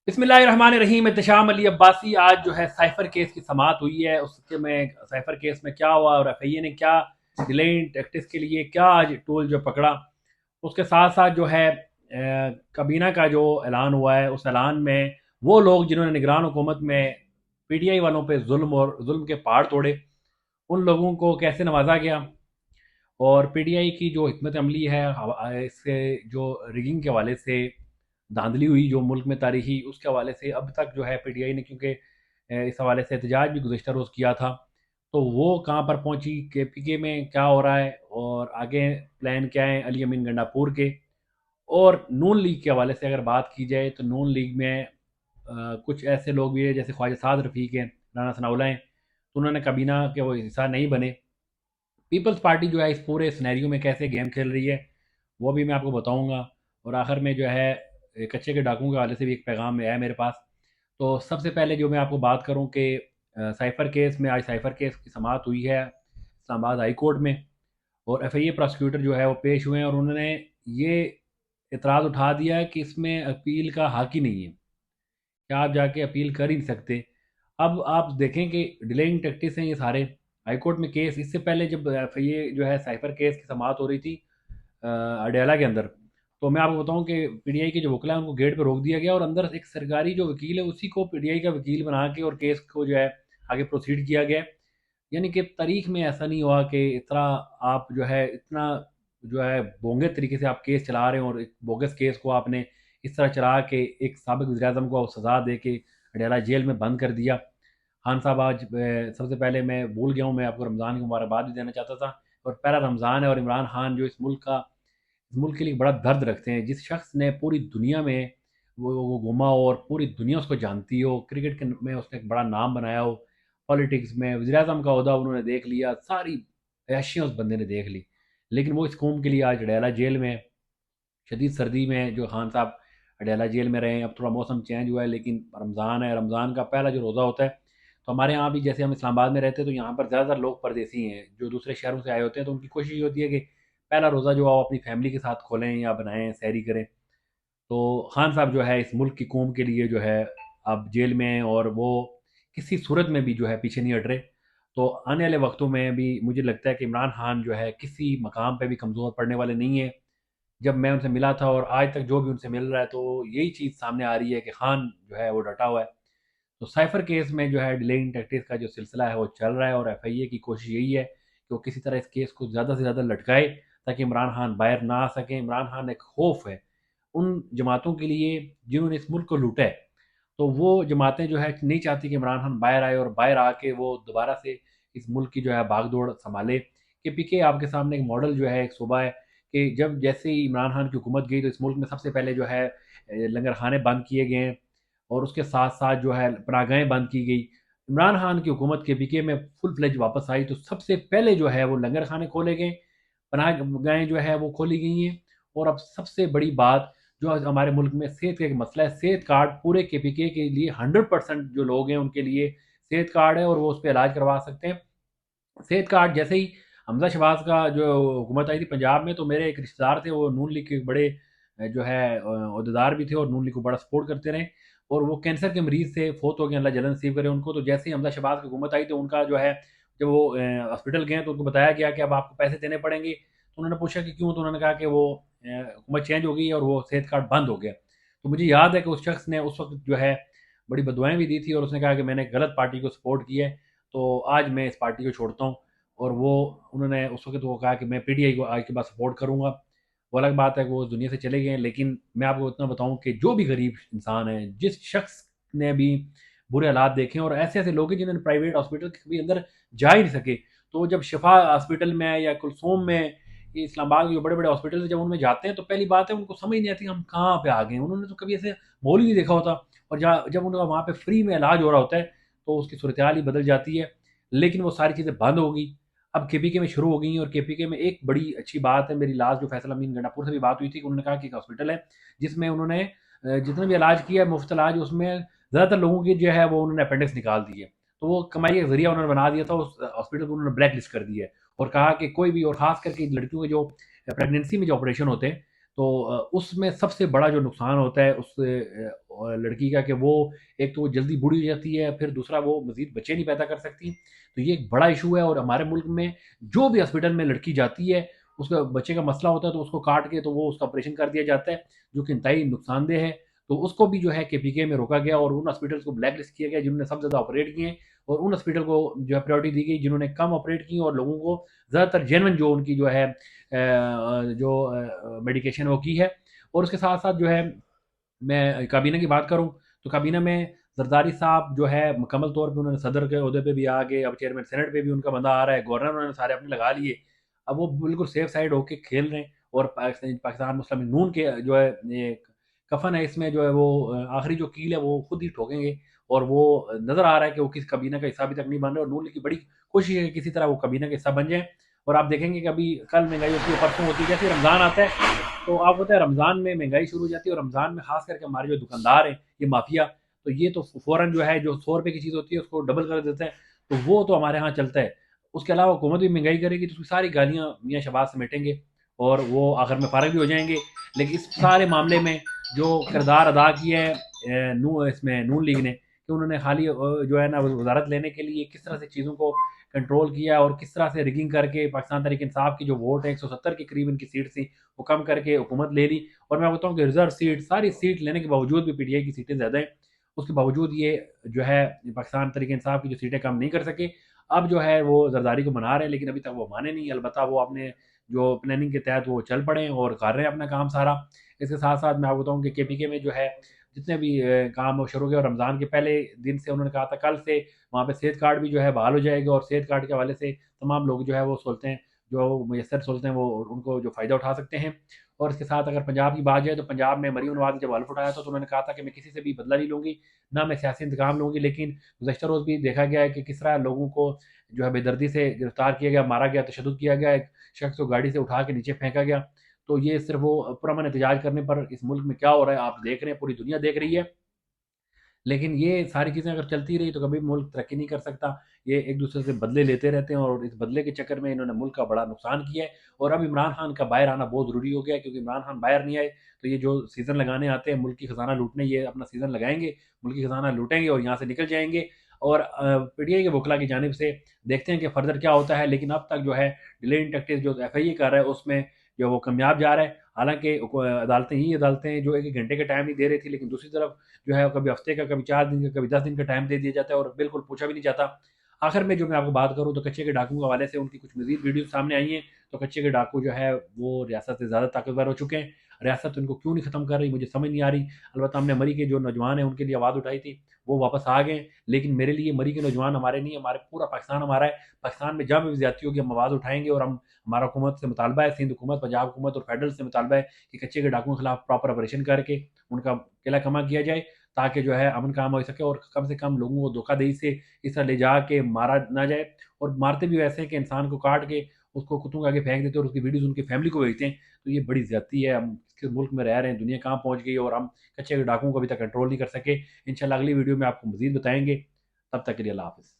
बिस्मिल्लाहिर्रहमानिर्रहीम। इत्तेशाम अली अब्बासी आज जो है साइफर केस की समाअत हुई है। उसके में साइफर केस में क्या हुआ और एफआईए ने क्या डिलेइंग टैक्टिक्स के लिए क्या आज टूल जो पकड़ा, उसके साथ साथ जो है काबीना का जो ऐलान हुआ है, उस ऐलान में वो लोग जिन्होंने निगरान हुकूमत में पीटीआई वालों पे जुल्म और जुल्म के पहाड़ तोड़े, उन लोगों को कैसे नवाजा गया। और पीटीआई की जो हिकमत अमली है इससे जो रिगिंग के हवाले से धांधली हुई जो मुल्क में तारीखी, उसके हवाले से अब तक जो है पीटीआई ने, क्योंकि इस हवाले से एहतजाज भी गुज़श्ता रोज़ किया था, तो वो कहाँ पर पहुंची, के पी के में क्या हो रहा है और आगे प्लान क्या है अली अमीन गंडापुर के। और नून लीग के हवाले से अगर बात की जाए तो नून लीग में कुछ ऐसे लोग भी हैं जैसे ख्वाजा साद रफ़ीक हैं, राना सनाउल्लाह हैं, तो उन्होंने काबीना के वो हिस्सा नहीं बने। पीपल्स पार्टी जो है इस पूरे सिनेरियो में कैसे गेम खेल रही है वो भी मैं आपको बताऊंगा। और आखिर में जो है कच्चे के डाकुओं के हवाले से भी एक पैगाम आया है मेरे पास। तो सबसे पहले जो मैं आपको बात करूं कि साइफर केस में आज साइफर केस की समाअत हुई है इस्लामाबाद हाई कोर्ट में। और एफआईए प्रोसिक्यूटर जो है वो पेश हुए हैं और उन्होंने ये इतराज़ उठा दिया है कि इसमें अपील का हक ही नहीं है, कि आप जाके अपील कर ही नहीं सकते। अब आप देखें कि डिलेइंग टैक्टिक्स हैं ये सारे। हाईकोर्ट में केस इससे पहले जब ये जो है साइफर केस की समाअत हो रही थी अडयाला के अंदर, तो मैं आपको बताऊं कि पीटीआई के जो वकला हैं उनको गेट पर रोक दिया गया और अंदर एक सरकारी जो वकील है उसी को पीटीआई का वकील बना के और केस को जो है आगे प्रोसीड किया गया। यानी कि तारीख में ऐसा नहीं हुआ कि इतना आप जो है इतना जो है बोंगे तरीके से आप केस चला रहे हैं और एक बोगस केस को आपने इस तरह चला के एक सबक वज़ीर आज़म को सज़ा दे के अडयाला जेल में बंद कर दिया। खान साहब आज सबसे पहले मैं भूल गया हूँ, मैं आपको रमज़ान की मुबारकबाद भी देना चाहता था। और पहला रमज़ान है और इमरान खान जो इस मुल्क के लिए बड़ा दर्द रखते हैं, जिस शख्स ने पूरी दुनिया में वो घूमा और पूरी दुनिया उसको जानती हो, क्रिकेट के में उसने एक बड़ा नाम बनाया हो, पॉलिटिक्स में वज़ीर आज़म का ओहदा उन्होंने देख लिया, सारी ऐशियाँ उस बंदे ने देख ली, लेकिन वो इस कौम के लिए आज अडयाला जेल में शदीद सर्दी में जो खान साहब अडयाला जेल में रहे हैं। अब थोड़ा मौसम चेंज हुआ है लेकिन रमज़ान है, रमज़ान का पहला जो रोज़ा होता है, तो हमारे यहाँ भी जैसे हम इस्लामाबाद में रहते हैं तो यहाँ पर ज़्यादातर लोग परदेसी हैं जो दूसरे शहरों से आए होते हैं, तो उनकी कोशिश ये होती है कि पहला रोज़ा जो आप अपनी फैमिली के साथ खोलें या बनाएं, सहरी करें। तो खान साहब जो है इस मुल्क की कौम के लिए जो है अब जेल में हैं और वो किसी सूरत में भी जो है पीछे नहीं हट रहे। तो आने वाले वक्तों में भी मुझे लगता है कि इमरान खान जो है किसी मकाम पे भी कमज़ोर पड़ने वाले नहीं है। जब मैं उनसे मिला था और आज तक जो भी उनसे मिल रहा है तो यही चीज़ सामने आ रही है कि खान जो है वो डटा हुआ है। तो साइफर केस में जो है डिलेइंग टैक्टिक्स का जो सिलसिला है वो चल रहा है और एफआईए की कोशिश यही है कि वो किसी तरह इस केस को ज़्यादा से ज़्यादा लटकाए ताकि इमरान खान बाहर ना आ सकें। इमरान खान एक खौफ है उन जमातों के लिए जिन्होंने इस मुल्क को लूटा है। तो वो जमातें जो है नहीं चाहती कि इमरान खान बाहर आए और बाहर आके वो दोबारा से इस मुल्क की जो है भागदौड़ संभाले। कि पीके आपके सामने एक मॉडल जो है एक सूबा है कि जब जैसे ही इमरान खान की हुकूमत गई तो इस मुल्क में सबसे पहले जो है लंगर खाने बंद किए गए हैं और उसके साथ साथ जो है पनाहगाहें बंद की गई। इमरान खान की हुकूमत के पीके में फुल फ्लेज वापस आई तो सबसे पहले जो है वो लंगर खाने खोले गए, पनाहगाहें जो है वो खोली गई हैं। और अब सबसे बड़ी बात जो आज हमारे मुल्क में सेहत का एक मसला है, सेहत कार्ड पूरे के पी के लिए 100% जो लोग हैं उनके लिए सेहत कार्ड है और वो उस पर इलाज करवा सकते हैं। सेहत कार्ड जैसे ही हमजा शहबाज का जो हुकूमत आई थी पंजाब में, तो मेरे एक रिश्तेदार थे वो नून लीग के बड़े जो है अहदेदार भी थे और नून लीग को बड़ा सपोर्ट करते रहे और वो कैंसर के मरीज से फोत हो गए, अल्लाह जलन नसीब करे उनको। तो जैसे ही हमजा शहबाज की हुकूमत आई तो उनका जो है जब वो हॉस्पिटल गए तो उनको बताया गया कि अब आपको पैसे देने पड़ेंगे। तो उन्होंने पूछा कि क्यों, तो उन्होंने कहा कि वो हुकूमत चेंज हो गई और वो सेहत कार्ड बंद हो गया। तो मुझे याद है कि उस शख्स ने उस वक्त जो है बड़ी बदुआएं भी दी थी और उसने कहा कि मैंने गलत पार्टी को सपोर्ट किया है, तो आज मैं इस पार्टी को छोड़ता हूँ। और वो उन्होंने उस वक़्त वो कहा कि मैं पीटीआई को आज के बाद सपोर्ट करूँगा। वो अलग बात है कि वो उस दुनिया से चले गए हैं, लेकिन मैं आपको इतना बताऊँ कि जो भी गरीब इंसान है, जिस शख्स ने भी बुरे हालात देखे हैं और ऐसे-ऐसे लोग हैं जिन्होंने प्राइवेट हॉस्पिटल के भी अंदर जा ही नहीं सके। तो जब शिफा हॉस्पिटल में या कुलसुम में, ये इस्लामाबाद के जो बड़े-बड़े हॉस्पिटल हैं, जब उनमें जाते हैं तो पहली बात है उनको समझ नहीं आती हम कहाँ पे आ गए हैं। उन्होंने तो कभी ऐसे माहौल ही नहीं देखा होता और जहाँ जब उनका वहाँ पे फ्री में इलाज हो रहा होता है, तो उसकी सूरत-ए-हाल ही बदल जाती है। लेकिन वो सारी चीज़ें बंद हो गई। अब केपीके में शुरू हो गई हैं और केपीके में एक बड़ी अच्छी बात है, मेरी लास्ट जो फैसल अमीन गंडापुर से भी बात हुई थी कि उन्होंने कहा कि एक हॉस्पिटल है जिसमें उन्होंने जितना भी इलाज किया है मुफ्त इलाज, उसमें ज़्यादातर लोगों की जो है वो उन्होंने अपेंडिक्स निकाल दी है। तो वो कमाई का जरिया उन्होंने बना दिया था, उस हॉस्पिटल को उन्होंने ब्लैक लिस्ट कर दिया है और कहा कि कोई भी, और खास करके लड़कियों के जो प्रेगनेंसी में जो ऑपरेशन होते हैं तो उसमें सबसे बड़ा जो नुकसान होता है उस लड़की का कि वो एक तो वो जल्दी बूढ़ी हो जाती है, फिर दूसरा वो मज़ीद बच्चे नहीं पैदा कर सकती। तो ये एक बड़ा इशू है और हमारे मुल्क में जो भी हॉस्पिटल में लड़की जाती है, उसका बच्चे का मसला होता है तो उसको काट के तो वो उसका ऑपरेशन कर दिया जाता है, जो कि इंतहाई नुकसानदेह है। तो उसको भी जो है केपीके में रोका गया और उन हॉस्पिटल्स को ब्लैक लिस्ट किया गया जिन्होंने सबसे ज़्यादा ऑपरेट किए, और उन हॉस्पिटल को जो है प्रायोरिटी दी गई जिन्होंने कम ऑपरेट की, और लोगों को ज़्यादातर जेन्युइन जो उनकी जो है जो मेडिकेशन वो की है। और उसके साथ साथ जो है मैं काबीना की बात करूं तो काबीना में जरदारी साहब जो है मुकम्मल तौर पे उन्होंने सदर के अहदे पे भी आ गए, अब चेयरमैन सेनेट पे भी उनका बंदा आ रहा है, गवर्नर उन्होंने सारे अपने लगा लिए। अब वो बिल्कुल सेफ साइड होके खेल रहे हैं और पाकिस्तान मुस्लिम नून के जो है ये कफन है इसमें जो है वो आखिरी जो कील है वो खुद ही ठोकेंगे। और वो नजर आ रहा है कि वो किस कबीना का हिस्सा अभी तक नहीं बन रहे, और नून लीग की बड़ी कोशिश है कि किसी तरह वो कबीना का हिस्सा बन जाए। और आप देखेंगे कि अभी कल महंगाई होती है, परसों होती है, जैसे रमज़ान आता है तो आपको पता है रमज़ान में महंगाई शुरू हो जाती है, और रमज़ान में खास करके हमारे जो दुकानदार हैं ये माफिया, तो ये तो फ़ौरन जो है जो 100 रुपये की चीज़ होती है उसको डबल कर देते हैं। तो वो तो हमारे यहाँ चलता है। उसके अलावा हुकूमत भी महंगाई करेगी तो उसकी सारी गालियाँ मियाँ शहबाज समेटेंगे और वो आखिर में फारग भी हो जाएंगे। लेकिन इस सारे मामले में जो किरदार अदा किया है इसमें नून लीग ने, कि उन्होंने खाली जो है ना वजारत लेने के लिए किस तरह से चीज़ों को कंट्रोल किया और किस तरह से रिगिंग करके पाकिस्तान तहरीक इंसाफ की जो वोट है 170 के करीब इनकी सीट थी वो कम करके हुकूमत ले ली। और मैं बताऊँ कि रिजर्व सीट सारी सीट लेने के बावजूद भी पीटीआई की सीटें ज़्यादा हैं, उसके बावजूद ये जो है पाकिस्तान तहरीक इंसाफ की जो सीटें कम नहीं कर सके। अब जो है वो जरदारी को मना रहे हैं लेकिन अभी तक वो माने नहीं, अलबत्ता वो अपने जो प्लानिंग के तहत वो चल पड़े और कर रहे हैं अपना काम सारा। इसके साथ साथ मैं आपको बताऊँ कि केपीके में जो है जितने भी काम शुरू हुए, और रमज़ान के पहले दिन से उन्होंने कहा था कल से वहाँ पे सेहत कार्ड भी जो है बहाल हो जाएगा, और सेहत कार्ड के हवाले से तमाम लोग जो है वो सहूलतें जो मैसर सहूलतें वो उनको जो फ़ायदा उठा सकते हैं। और इसके साथ अगर पंजाब की बात जाए तो पंजाब में मरीम नवाज ने जब हल्फ उठाया था तो उन्होंने कहा था कि मैं किसी से भी बदला नहीं लूँगी, ना मैं सियासी इंतकाम लूँगी। लेकिन गुज़श्ता रोज़ भी देखा गया है कि किस तरह लोगों को जो है बेदर्दी से गिरफ्तार किया गया, मारा गया, तशद्दुद किया गया, एक शख्स को गाड़ी से उठा के नीचे फेंका गया। तो ये सिर्फ वो पुरअमन एहतजाज करने पर इस मुल्क में क्या हो रहा है आप देख रहे हैं, पूरी दुनिया देख रही है। लेकिन ये सारी चीज़ें अगर चलती रही तो कभी मुल्क तरक्की नहीं कर सकता। ये एक दूसरे से बदले लेते रहते हैं और इस बदले के चक्कर में इन्होंने मुल्क का बड़ा नुकसान किया है। और अब इमरान खान का बाहर आना बहुत ज़रूरी हो गया है, क्योंकि इमरान खान बाहर नहीं आए तो ये जो सीज़न लगाने आते हैं मुल्क की खजाना लूटने, ये अपना सीज़न लगाएंगे, मुल्क की खजाना लूटेंगे और यहाँ से निकल जाएंगे। और पीटीआई के वकला की जानिब से देखते हैं कि फर्दर क्या होता है। लेकिन अब तक जो है डिले टैक्टिक्स जो एफआईए कर रहा है उसमें जो वो कामयाब जा रहा है। हालांकि अदालतें ही अदालतें जो एक एक घंटे का टाइम नहीं दे रही थी, लेकिन दूसरी तरफ जो है कभी हफ्ते का, कभी 4 दिन का, कभी 10 दिन का टाइम दे दिया जाता है और बिल्कुल पूछा भी नहीं जाता। आखिर में जो मैं आपको बात करूँ तो कच्चे के डाकू के हवाले से उनकी कुछ मजीद वीडियो सामने आई हैं। तो कच्चे के डाकू जो है वो रियासत से ज़्यादा ताकतवर हो चुके हैं। रियासत उनको क्यों नहीं ख़त्म कर रही मुझे समझ नहीं आ रही। अलबत्ता हमने मरी के जो नौजवान हैं उनके लिए आवाज़ उठाई थी, वो वापस आ गए। लेकिन मेरे लिए मरी के नौजवान हमारे नहीं, हमारे पूरा पाकिस्तान हमारा है। पाकिस्तान में जहाँ भी ज्यादती होगी हम आवाज़ उठाएंगे और हम हमारा हुकूमत से मुतालबा है, सिंध हुकूमत, पंजाब हुकूमत और फेडरल से मुतालबा है कि कच्चे के डाकुओं के खिलाफ प्रॉपर ऑपरेशन करके उनका किला कमा किया जाए, ताकि जो है अमन काम हो सके और कम से कम लोगों को धोखाधड़ी से इस तरह ले जाके मारा ना जाए। और मारते भी वैसे हैं कि इंसान को काट के उसको कुत्तों के आगे फेंक देते हैं और उसकी वीडियोज़ उनकी फैमिली को भेजते हैं। तो ये बड़ी ज़्यादती है, हम किस मुल्क में रह रहे हैं, दुनिया कहाँ पहुँच गई है और हम कच्चे के डाकुओं को अभी तक कंट्रोल नहीं कर सके। इंशाल्लाह अगली वीडियो में आपको मज़ीद बताएँगे। तब तक के लिए अल्लाह हाफ़िज़।